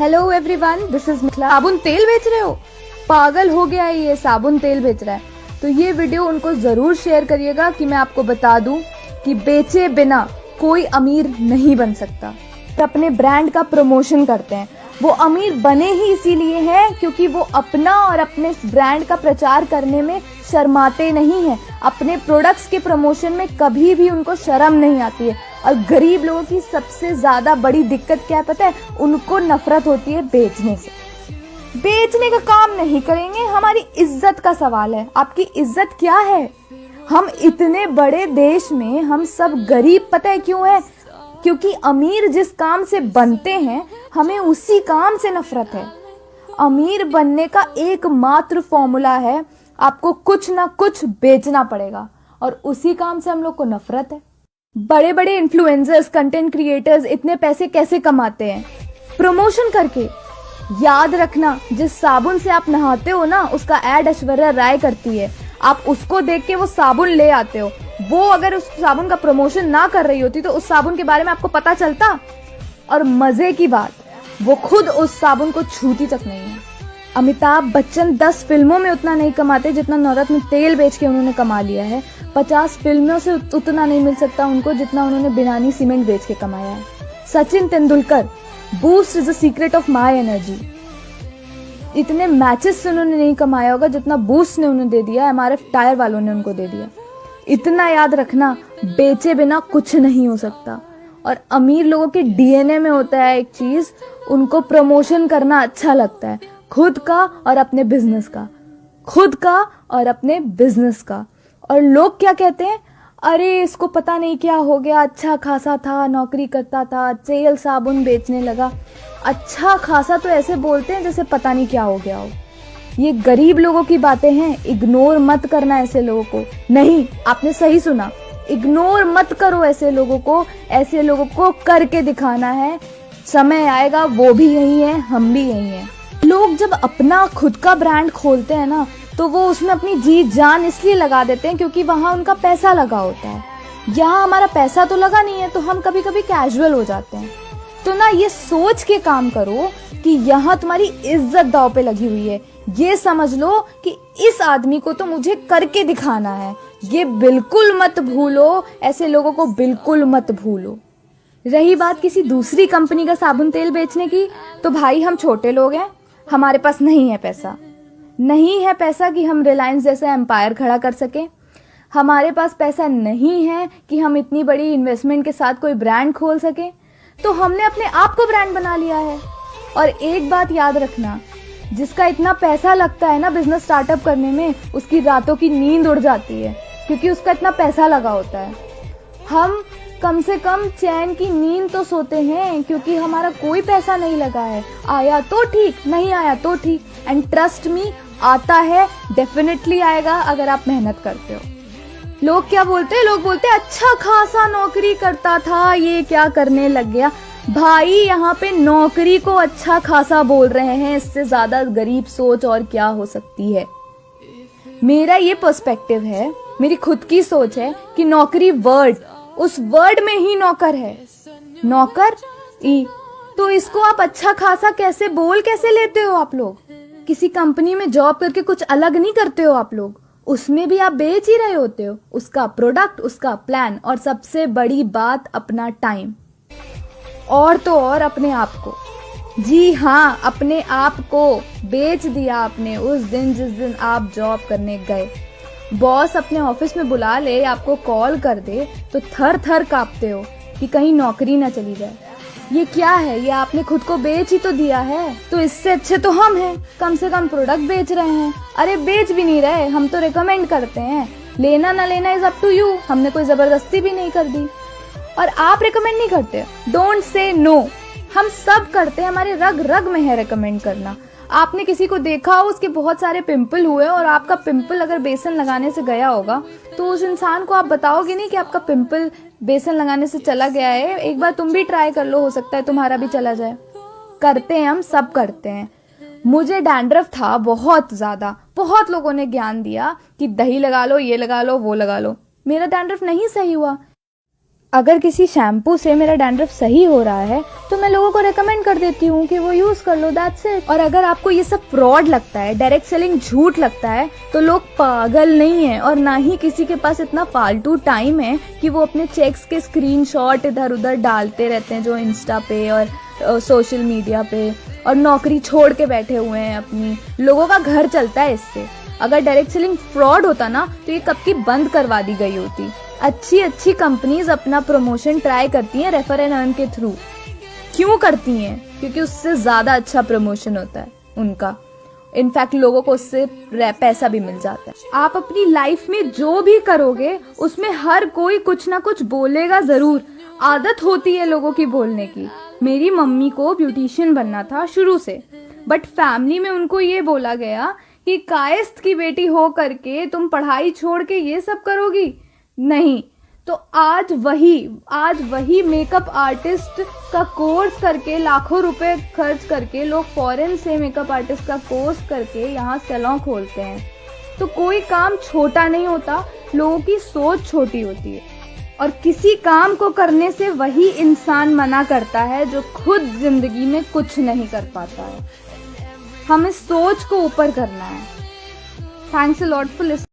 Hello everyone, this is Mithila. साबुन तेल बेच रहे हो? पागल हो गया है ये, साबुन तेल बेच रहा है। तो ये वीडियो उनको जरूर शेयर करिएगा कि मैं आपको बता दूं कि बेचे बिना कोई अमीर नहीं बन सकता। तो अपने ब्रांड का प्रमोशन करते हैं, वो अमीर बने ही इसीलिए हैं क्योंकि वो अपना और अपने ब्रांड का प्रचार करने में शर्माते नहीं हैं। अपने प्रोडक्ट्स के प्रमोशन में कभी भी उनको शर्म नहीं आती है। और गरीब लोगों की सबसे ज्यादा बड़ी दिक्कत क्या है पता है? उनको नफरत होती है बेचने से। बेचने का काम नहीं करेंगे, हमारी इज्जत का सवाल है। आपकी इज्जत क्या है? हम इतने बड़े देश में हम सब गरीब पता है क्यों है? क्योंकि अमीर जिस काम से बनते हैं हमें उसी काम से नफरत है। अमीर बनने का एकमात्र फॉर्मूला है, आपको कुछ ना कुछ बेचना पड़ेगा, और उसी काम से हम लोग को नफरत है। बड़े बड़े इन्फ्लुएंसर्स, कंटेंट क्रिएटर्स इतने पैसे कैसे कमाते हैं? प्रमोशन करके। याद रखना, जिस साबुन से आप नहाते हो ना, उसका ऐड ऐश्वर्या राय करती है। आप उसको देख के वो साबुन ले आते हो। वो अगर उस साबुन का प्रमोशन ना कर रही होती तो उस साबुन के बारे में आपको पता चलता? और मजे की बात, वो खुद उस साबुन को छूती तक नहीं है। अमिताभ बच्चन 10 फिल्मों में उतना नहीं कमाते जितना नवरत्न तेल बेच के उन्होंने कमा लिया है। 50 फिल्मों से उतना नहीं मिल सकता उनको जितना उन्होंने बिनानी सीमेंट बेच के कमाया है। Sachin Tendulkar, boost is the secret of my energy, इतने मैचेस से उन्होंने नहीं कमाया होगा जितना बूस्ट ने उन्हें दे दिया, एमआरएफ टायर वालों ने उनको दे दिया। इतना याद रखना, बेचे बिना कुछ नहीं हो सकता। और अमीर लोगों के डीएनए में होता है एक चीज, उनको प्रमोशन करना अच्छा लगता है, खुद का और अपने बिजनेस का, खुद का और अपने बिजनेस का। और लोग क्या कहते हैं? अरे इसको पता नहीं क्या हो गया, अच्छा खासा था, नौकरी करता था, तेल साबुन बेचने लगा। अच्छा खासा तो ऐसे बोलते हैं जैसे पता नहीं क्या हो गया हो। ये गरीब लोगों की बातें हैं, इग्नोर मत करना ऐसे लोगों को। नहीं, आपने सही सुना, इग्नोर मत करो ऐसे लोगों को। ऐसे लोगों को करके दिखाना है, समय आएगा वो भी यही है, हम भी यही हैं। लोग जब अपना खुद का ब्रांड खोलते हैं ना, तो वो उसमें अपनी जी जान इसलिए लगा देते हैं क्योंकि वहां उनका पैसा लगा होता है। यहाँ हमारा पैसा तो लगा नहीं है, तो हम कभी कभी कैजुअल हो जाते हैं। तो ना, ये सोच के काम करो कि यहाँ तुम्हारी इज्जत दांव पे लगी हुई है। ये समझ लो कि इस आदमी को तो मुझे करके दिखाना है। ये बिल्कुल मत भूलो, ऐसे लोगों को बिल्कुल मत भूलो। रही बात किसी दूसरी कंपनी का साबुन तेल बेचने की, तो भाई हम छोटे लोग हैं, हमारे पास नहीं है पैसा। नहीं है पैसा कि हम रिलायंस जैसा एम्पायर खड़ा कर सके। हमारे पास पैसा नहीं है कि हम इतनी बड़ी इन्वेस्टमेंट के साथ कोई ब्रांड खोल सके। तो हमने अपने आप को ब्रांड बना लिया है। और एक बात याद रखना, जिसका इतना पैसा लगता है ना बिजनेस स्टार्टअप करने में, उसकी रातों की नींद उड़ जाती है क्योंकि उसका इतना पैसा लगा होता है। हम कम से कम चैन की नींद तो सोते हैं क्योंकि हमारा कोई पैसा नहीं लगा है। आया तो ठीक, नहीं आया तो ठीक। एंड ट्रस्ट मी, आता है, डेफिनेटली आएगा अगर आप मेहनत करते हो। लोग क्या बोलते हैं? लोग बोलते हैं अच्छा खासा नौकरी करता था, ये क्या करने लग गया। भाई यहाँ पे नौकरी को अच्छा खासा बोल रहे हैं, इससे ज्यादा गरीब सोच और क्या हो सकती है। मेरा ये पर्सपेक्टिव है, मेरी खुद की सोच है कि नौकरी वर्ड, उस वर्ड में ही नौकर है। नौकर ई, तो इसको आप अच्छा खासा कैसे बोल कैसे लेते हो? आप लोग किसी कंपनी में जॉब करके कुछ अलग नहीं करते हो आप लोग, उसमें भी आप बेच ही रहे होते हो। उसका प्रोडक्ट, उसका प्लान, और सबसे बड़ी बात अपना टाइम, और तो और अपने आप को। जी हाँ, अपने आप को बेच दिया आपने उस दिन जिस दिन आप जॉब करने गए। बॉस अपने ऑफिस में बुला ले, आपको कॉल कर दे तो थर थर कांपते हो कि कहीं नौकरी ना चली जाए। ये क्या है? ये आपने खुद को बेच ही तो दिया है। तो इससे अच्छे तो हम हैं, कम से कम प्रोडक्ट बेच रहे हैं। अरे बेच भी नहीं रहे, हम तो रिकमेंड करते हैं। लेना ना लेना इज अप टू यू, हमने कोई जबरदस्ती भी नहीं कर दी। और आप रिकमेंड नहीं करते, डोंट से नो। हम सब करते हैं, हमारे रग रग में है रिकमेंड करना। आपने किसी को देखा हो, उसके बहुत सारे पिंपल हुए, और आपका पिंपल अगर बेसन लगाने से गया होगा तो उस इंसान को आप बताओगे नहीं कि आपका पिंपल बेसन लगाने से चला गया है, एक बार तुम भी ट्राई कर लो, हो सकता है तुम्हारा भी चला जाए। करते हैं, हम सब करते हैं। मुझे डैंड्रफ था बहुत ज्यादा, बहुत लोगों ने ज्ञान दिया कि दही लगा लो, ये लगा लो, वो लगा लो। मेरा डैंड्रफ नहीं सही हुआ। अगर किसी शैम्पू से मेरा डैंड्रफ सही हो रहा है तो मैं लोगों को रेकमेंड कर देती हूँ कि वो यूज कर लो, दैट्स इट। और अगर आपको ये सब फ्रॉड लगता है, डायरेक्ट सेलिंग झूठ लगता है, तो लोग पागल नहीं है और ना ही किसी के पास इतना फालतू टाइम है कि वो अपने चेक्स के स्क्रीनशॉट इधर उधर डालते रहते हैं जो इंस्टा पे और सोशल मीडिया पे, और नौकरी छोड़ के बैठे हुए हैं अपनी। लोगों का घर चलता है इससे। अगर डायरेक्ट सेलिंग फ्रॉड होता ना तो ये कब की बंद करवा दी गई होती। अच्छी कंपनीज अपना प्रमोशन ट्राई करती हैं रेफर एंड अर्न के थ्रू। क्यों करती हैं? क्योंकि उससे ज्यादा अच्छा प्रमोशन होता है उनका। इनफैक्ट लोगों को उससे पैसा भी मिल जाता है। आप अपनी लाइफ में जो भी करोगे उसमें हर कोई कुछ ना कुछ बोलेगा जरूर। आदत होती है लोगों की बोलने की। मेरी मम्मी को ब्यूटिशियन बनना था शुरू से, बट फैमिली में उनको ये बोला गया कि कायस्थ की बेटी हो करके तुम पढ़ाई छोड़ के ये सब करोगी नहीं। तो आज वही मेकअप आर्टिस्ट का कोर्स करके लाखों रुपए खर्च करके लोग फॉरेन से मेकअप आर्टिस्ट का कोर्स करके यहाँ सैलून खोलते हैं। तो कोई काम छोटा नहीं होता, लोगों की सोच छोटी होती है। और किसी काम को करने से वही इंसान मना करता है जो खुद जिंदगी में कुछ नहीं कर पाता है। हमें सोच को ऊपर करना है। Thanks a lot for listening.